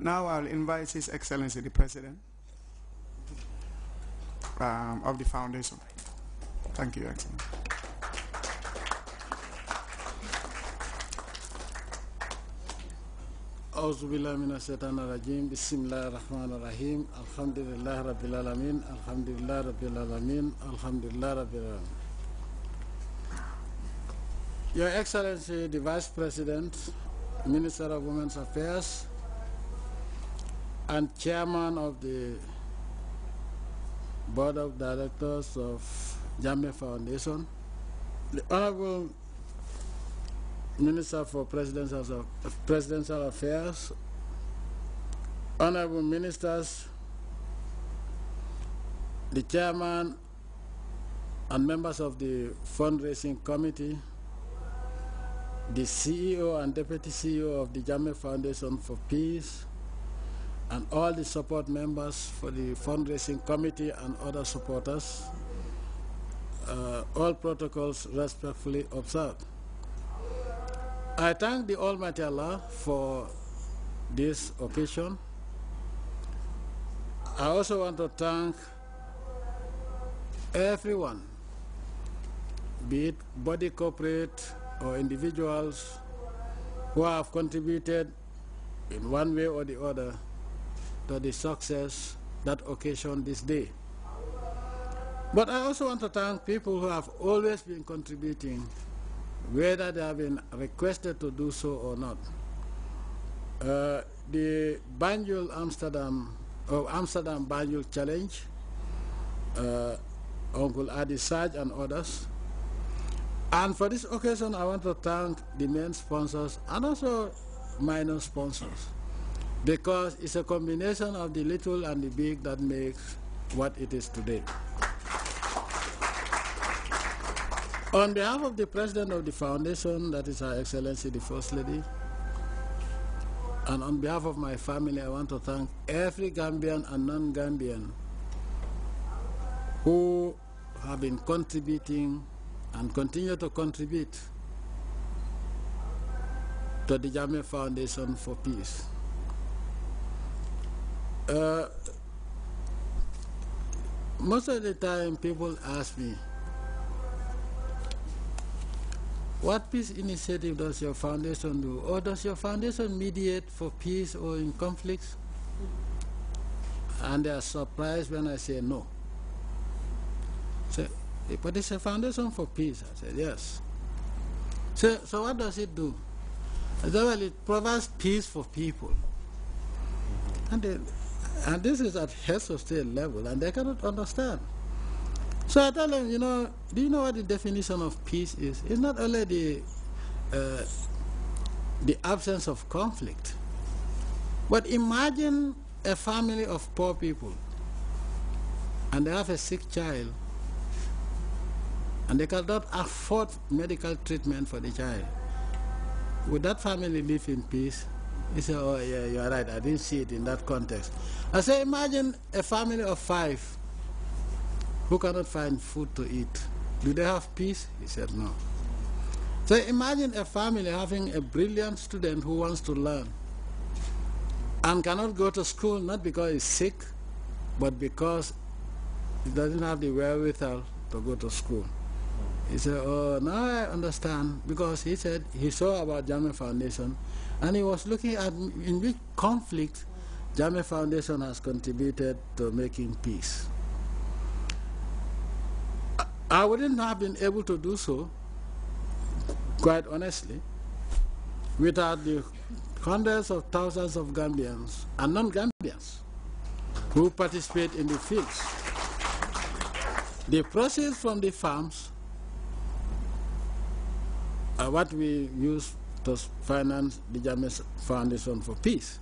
Now I'll invite His Excellency the President of the Foundation. Thank you, Excellency. أعوذ بالله من الشيطان الرجيم بسم الله الرحمن الرحيم الحمد لله رب العالمين الحمد لله رب العالمين الحمد لله رب العالمين. Your Excellency the Vice President, Minister of Women's Affairs and Chairman of the Board of Directors of Jammeh Foundation, the Honorable Minister for Presidential Affairs, Honorable Ministers, the Chairman and members of the Fundraising Committee, the CEO and Deputy CEO of the Jammeh Foundation for Peace, and all the support members for the Fundraising Committee and other supporters, all protocols respectfully observed. I thank the Almighty Allah for this occasion. I also want to thank everyone, be it body corporate or individuals, who have contributed in one way or the other to the success that occasioned this day. But I also want to thank people who have always been contributing, whether they have been requested to do so or not. The Banjul Amsterdam Banjul Challenge, Uncle Adi Saj and others. And for this occasion, I want to thank the main sponsors and also minor sponsors, because it's a combination of the little and the big that makes what it is today. On behalf of the President of the Foundation, that is Her Excellency the First Lady, and on behalf of my family, I want to thank every Gambian and non-Gambian who have been contributing and continue to contribute to the Jammeh Foundation for Peace. Most of the time people ask me, what peace initiative does your foundation do? Or does your foundation mediate for peace or in conflicts? And they are surprised when I say no. Say, but it's a foundation for peace. I said, yes. So what does it do? I said, well, it provides peace for people. And this is at heads of state level, and they cannot understand. So I tell them, do you know what the definition of peace is? It's not only the absence of conflict, but imagine a family of poor people, and they have a sick child, and they cannot afford medical treatment for the child. Would that family live in peace? He said, oh yeah, you're right, I didn't see it in that context. I say, imagine a family of 5 who cannot find food to eat. Do they have peace? He said, no. So imagine a family having a brilliant student who wants to learn and cannot go to school, not because he's sick, but because he doesn't have the wherewithal to go to school. He said, oh, now I understand, because he said he saw about Jammeh Foundation, and he was looking at in which conflict Jammeh Foundation has contributed to making peace. I wouldn't have been able to do so, quite honestly, without the hundreds of thousands of Gambians and non-Gambians who participate in the fields. The proceeds from the farms are what we use to finance the Jammeh Foundation for Peace.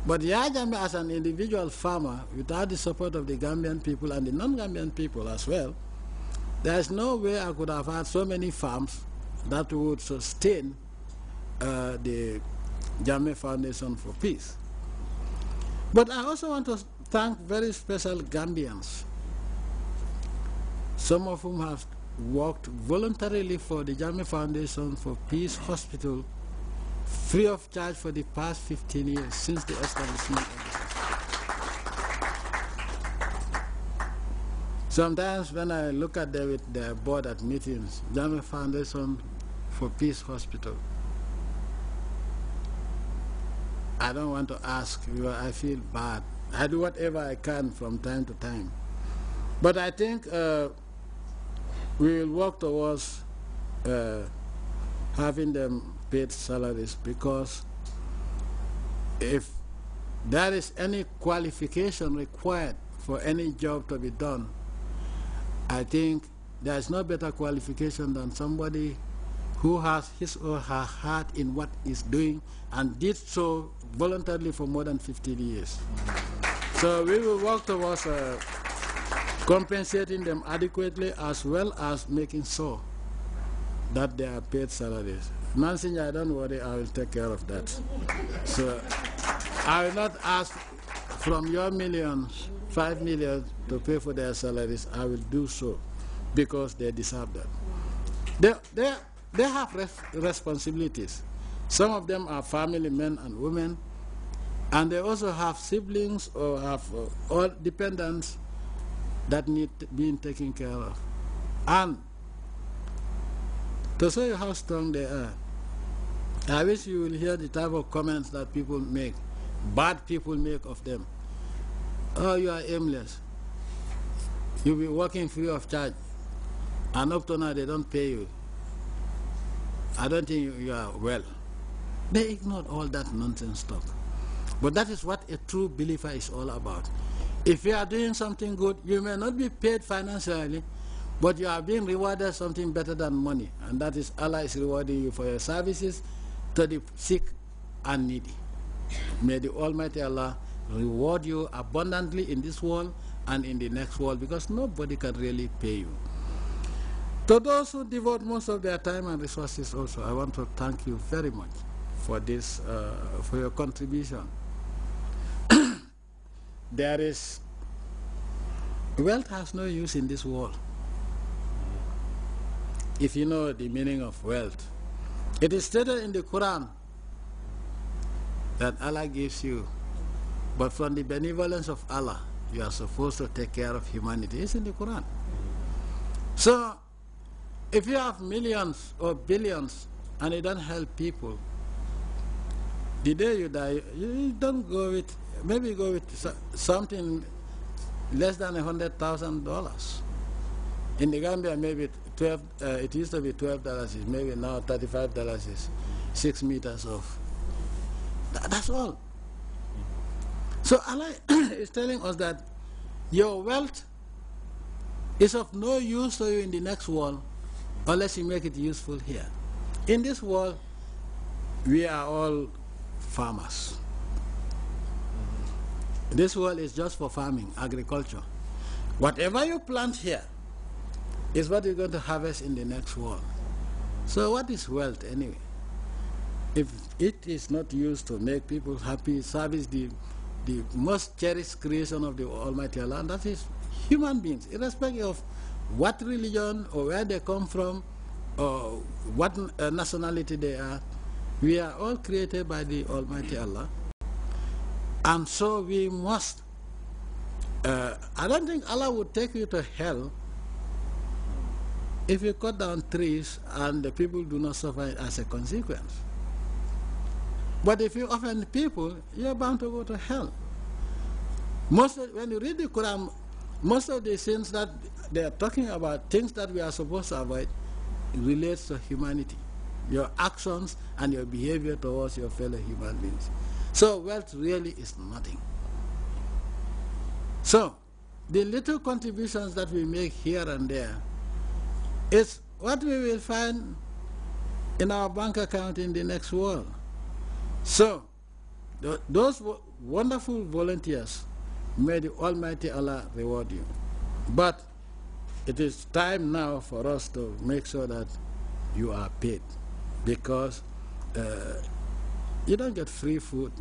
But Jammeh, as an individual farmer, without the support of the Gambian people and the non-Gambian people as well, there is no way I could have had so many farms that would sustain the Jammeh Foundation for Peace. But I also want to thank very special Gambians, some of whom have worked voluntarily for the Jammeh Foundation for Peace Hospital free of charge for the past 15 years since the establishment of the system. Sometimes when I look at them with their board at meetings, Jame Foundation for Peace Hospital, I don't want to ask, I feel bad. I do whatever I can from time to time. But I think we will work towards having them paid salaries, because if there is any qualification required for any job to be done, I think there is no better qualification than somebody who has his or her heart in what he's doing and did so voluntarily for more than 15 years. So we will work towards compensating them adequately, as well as making sure that they are paid salaries. Monsignor, don't worry, I will take care of that. So I will not ask from your millions, 5 million, to pay for their salaries. I will do so because they deserve that. They have responsibilities. Some of them are family men and women, and they also have siblings or have all dependents that need being taken care of. And to show you how strong they are, I wish you will hear the type of comments that people make, bad people make of them. Oh, you are aimless. You'll be working free of charge, and up to now they don't pay you. I don't think you are well. They ignored all that nonsense talk. But that is what a true believer is all about. If you are doing something good, you may not be paid financially, but you are being rewarded something better than money. And that is Allah is rewarding you for your services to the sick and needy. May the Almighty Allah reward you abundantly in this world and in the next world, because nobody can really pay you. To those who devote most of their time and resources also, I want to thank you very much for this, for your contribution. Wealth has no use in this world. If you know the meaning of wealth, it is stated in the Quran that Allah gives you, but from the benevolence of Allah, you are supposed to take care of humanity. It's in the Quran. So, if you have millions or billions and you don't help people, the day you die, you don't go with, maybe go with something less than $100,000. In the Gambia, maybe 12. It used to be $12. Maybe now $35 is 6 meters of. That's all. So Allah is telling us that your wealth is of no use to you in the next world unless you make it useful here. In this world, we are all farmers. This world is just for farming, agriculture. Whatever you plant here is what you're going to harvest in the next world. So what is wealth anyway? If it is not used to make people happy, service the most cherished creation of the Almighty Allah, and that is human beings, irrespective of what religion or where they come from or what nationality they are, we are all created by the Almighty Allah. And so we must, I don't think Allah would take you to hell if you cut down trees and the people do not suffer as a consequence. But if you offend people, you're bound to go to hell. When you read the Quran, most of the sins that they are talking about, things that we are supposed to avoid, relates to humanity, your actions and your behavior towards your fellow human beings. So wealth really is nothing. So the little contributions that we make here and there is what we will find in our bank account in the next world. So those wonderful volunteers, may the Almighty Allah reward you. But it is time now for us to make sure that you are paid, because you don't get free food.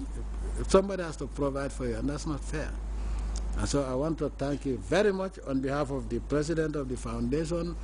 Somebody has to provide for you, and that's not fair. And so I want to thank you very much on behalf of the President of the Foundation